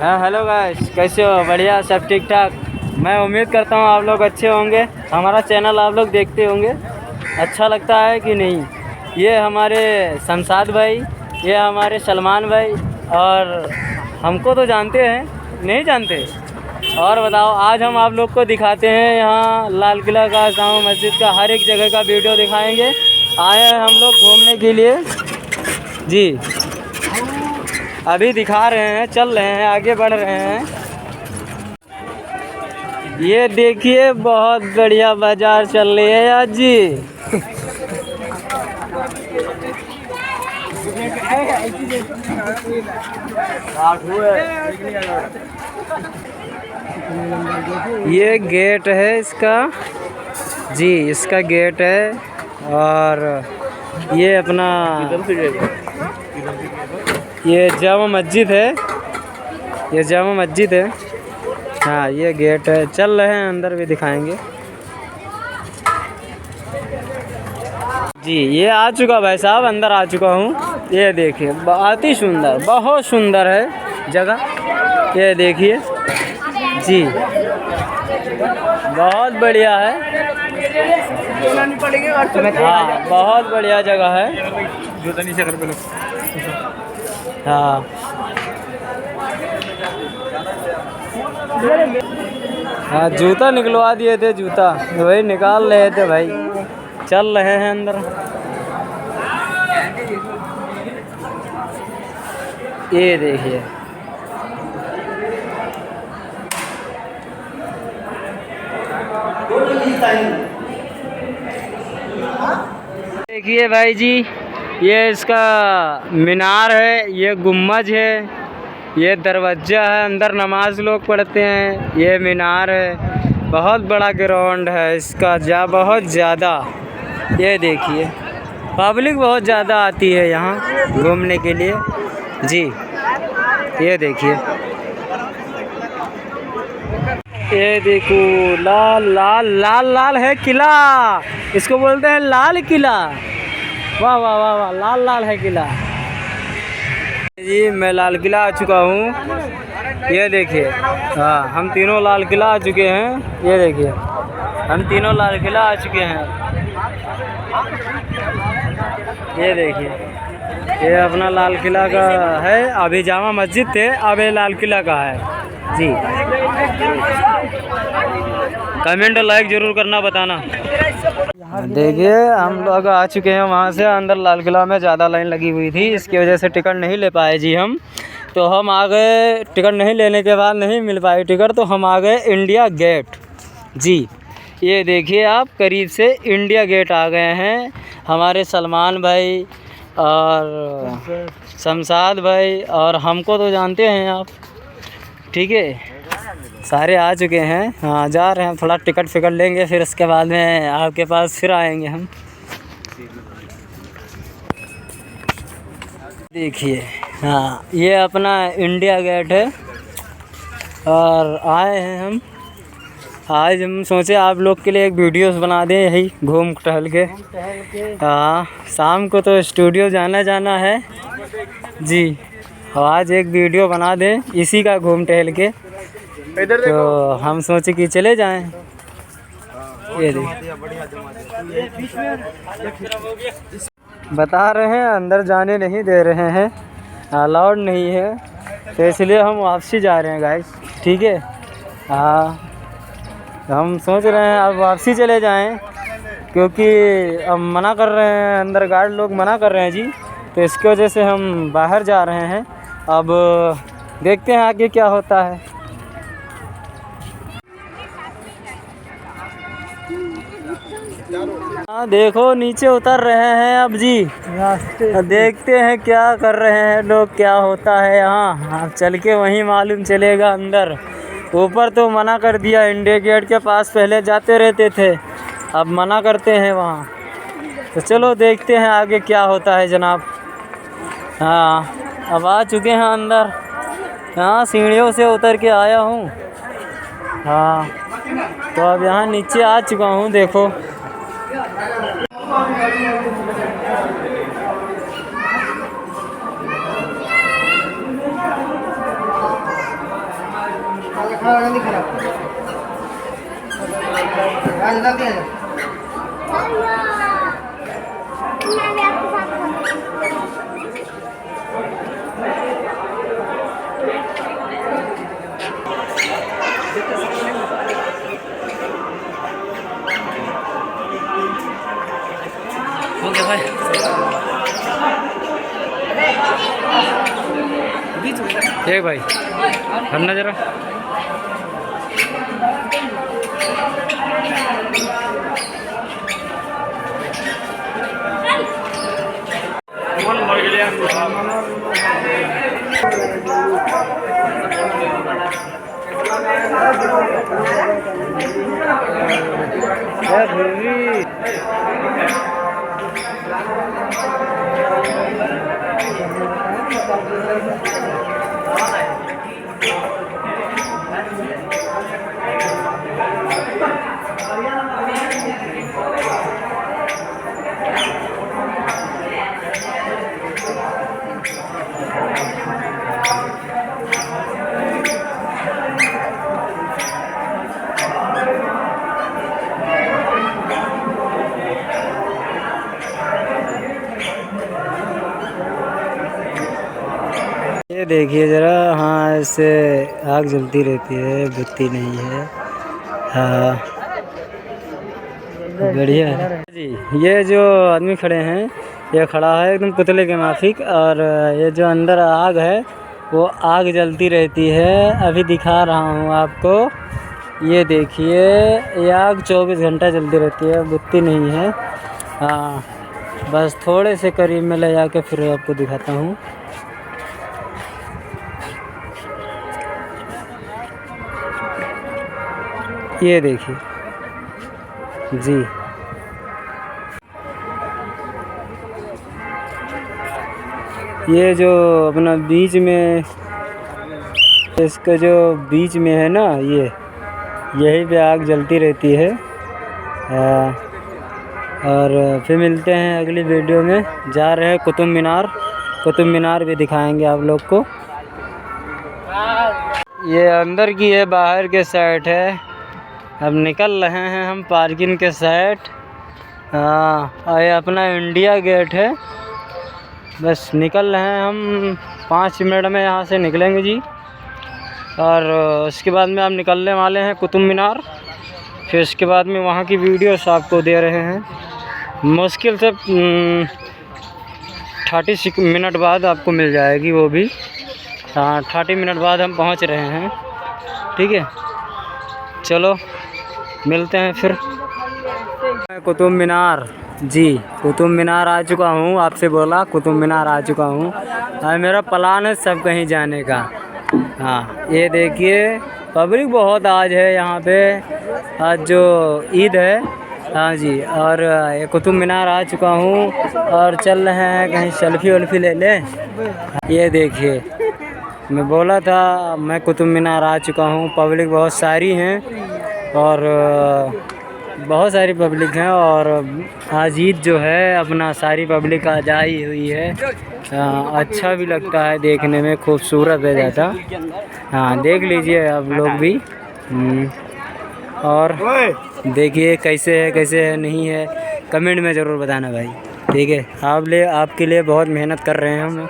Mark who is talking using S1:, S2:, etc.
S1: हाँ hello guys, कैसे हो? बढ़िया, सब ठीक ठाक। मैं उम्मीद करता हूँ आप लोग अच्छे होंगे। हमारा चैनल आप लोग देखते होंगे, अच्छा लगता है कि नहीं? ये हमारे शमशाद भाई, ये हमारे सलमान भाई, और हमको तो जानते हैं, नहीं जानते? और बताओ, आज हम आप लोग को दिखाते हैं यहाँ लाल किला का, जामा मस्जिद का, हर एक जगह का वीडियो दिखाएंगे। आए हैं हम लोग घूमने के लिए जी। अभी दिखा रहे हैं, चल रहे हैं, आगे बढ़ रहे हैं। ये देखिए, बहुत बढ़िया बाजार चल रही है आज जी। ये गेट है इसका जी, इसका गेट है। और ये अपना ये जामा मस्जिद है, ये जामा मस्जिद है। हाँ, ये गेट है। चल रहे हैं, अंदर भी दिखाएंगे जी। ये आ चुका भाई साहब, अंदर आ चुका हूँ। ये देखिए, बहुत ही सुंदर, बहुत सुंदर है जगह। ये देखिए जी, बहुत बढ़िया है। हाँ, बहुत बढ़िया जगह है। हाँ हाँ, जूता निकलवा दिए थे, जूता वही निकाल रहे थे भाई। चल रहे हैं अंदर। ये देखिए, देखिए भाई जी, ये इसका मीनार है, ये गुम्बज है, ये दरवाज़ा है, अंदर नमाज लोग पढ़ते हैं। ये मीनार है, बहुत बड़ा ग्राउंड है इसका, बहुत ज़्यादा। ये देखिए, पब्लिक बहुत ज़्यादा आती है यहाँ घूमने के लिए जी। ये देखिए, ये देखो, लाल लाल लाल लाल है किला, इसको बोलते हैं लाल किला। वाह वाह वाह वाह, लाल लाल है किला जी। मैं लाल किला आ चुका हूँ। ये देखिए, हाँ, हम तीनों लाल किला आ चुके हैं। ये देखिए, हम तीनों लाल किला आ चुके हैं। ये देखिए, ये अपना लाल किला का है। अभी जामा मस्जिद थे, अब ये लाल किला का है जी। कमेंट और लाइक ज़रूर करना, बताना। देखिए, हम लोग आ चुके हैं वहाँ से। अंदर लाल किला में ज़्यादा लाइन लगी हुई थी, इसकी वजह से टिकट नहीं ले पाए जी हम। तो हम आ गए, टिकट नहीं लेने के बाद नहीं मिल पाई टिकट, तो हम आ गए इंडिया गेट जी। ये देखिए आप, करीब से इंडिया गेट आ गए हैं। हमारे सलमान भाई और शमशाद भाई, और हमको तो जानते हैं आप, ठीक है, सारे आ चुके हैं। हाँ, जा रहे हैं, थोड़ा टिकट फिकट लेंगे, फिर उसके बाद में आपके पास फिर आएंगे हम। देखिए, हाँ, ये अपना इंडिया गेट है। और आए हैं हम, आज हम सोचे आप लोग के लिए एक वीडियोस बना दें, यही घूम टहल के। हाँ, शाम को तो स्टूडियो जाना है जी। आज एक वीडियो बना दें इसी का, घूम टहल के। तो हम सोचे कि चले जाएं। ये देखिए, बता रहे हैं अंदर जाने नहीं दे रहे हैं, अलाउड नहीं है, तो इसलिए हम वापसी जा रहे हैं गाइस, ठीक है। हाँ, हम सोच रहे हैं अब वापसी चले जाएं, क्योंकि अब मना कर रहे हैं, अंदर गार्ड लोग मना कर रहे हैं जी। तो इसकी वजह से हम बाहर जा रहे हैं। अब देखते हैं आगे क्या होता है। हाँ, देखो, नीचे उतर रहे हैं अब जी। देखते हैं क्या कर रहे हैं लोग, क्या होता है यहाँ। अब चल के वहीं मालूम चलेगा। अंदर ऊपर तो मना कर दिया, इंडिया गेट के पास पहले जाते रहते थे, अब मना करते हैं वहाँ। तो चलो देखते हैं आगे क्या होता है जनाब। हाँ, अब आ चुके हैं अंदर। यहाँ सीढ़ियों से उतर के आया हूँ। हाँ, तो अब यहाँ नीचे आ चुका हूँ, देखो। ओके भाई, एक भाई करना जरा। ये देखिए ज़रा, हाँ इससे आग जलती रहती है, बत्ती नहीं है। हाँ बढ़िया है जी। ये जो आदमी खड़े हैं, ये खड़ा है एकदम पुतले के माफिक, और ये जो अंदर आग है वो आग जलती रहती है। अभी दिखा रहा हूँ आपको, ये देखिए, ये आग 24 घंटा जलती रहती है, बत्ती नहीं है। हाँ बस थोड़े से करीब में ले जाके फिर आपको दिखाता हूँ। ये देखिए जी, ये जो अपना बीच में, इसका जो बीच में है ना, ये यही पे आग जलती रहती है। और फिर मिलते हैं अगली वीडियो में। जा रहे हैं कुतुब मीनार, कुतुब मीनार भी दिखाएंगे आप लोग को। ये अंदर की है, बाहर के साइड है। अब निकल रहे हैं हम पार्किंग के साइड। हाँ ये अपना इंडिया गेट है। बस निकल रहे हैं हम, 5 मिनट में यहाँ से निकलेंगे जी। और उसके बाद में आप निकलने वाले हैं कुतुब मीनार। फिर उसके बाद में वहाँ की वीडियोस आपको दे रहे हैं। मुश्किल से 30 मिनट बाद आपको मिल जाएगी वो भी। हाँ 30 मिनट बाद हम पहुँच रहे हैं। ठीक है, चलो मिलते हैं फिर। कुतुब मीनार जी, कुतुब मीनार आ चुका हूँ। आपसे बोला कुतुब मीनार आ चुका हूँ। और मेरा प्लान है सब कहीं जाने का। हाँ ये देखिए, पब्लिक बहुत आज है यहाँ पे, आज जो ईद है। हाँ जी, और ये कुतुब मीनार आ चुका हूँ और चल रहे हैं कहीं सेल्फी वल्फी ले लें। ये देखिए, मैं बोला था मैं कुतुब मीनार आ चुका हूँ। पब्लिक बहुत सारी हैं और बहुत सारी पब्लिक हैं। और आज ईद जो है अपना, सारी पब्लिक आज आई हुई है। अच्छा भी लगता है देखने में, खूबसूरत है ज़्यादा। हाँ देख लीजिए आप लोग भी। और देखिए कैसे है नहीं है, कमेंट में ज़रूर बताना भाई। ठीक है, आपके लिए बहुत मेहनत कर रहे हैं हम।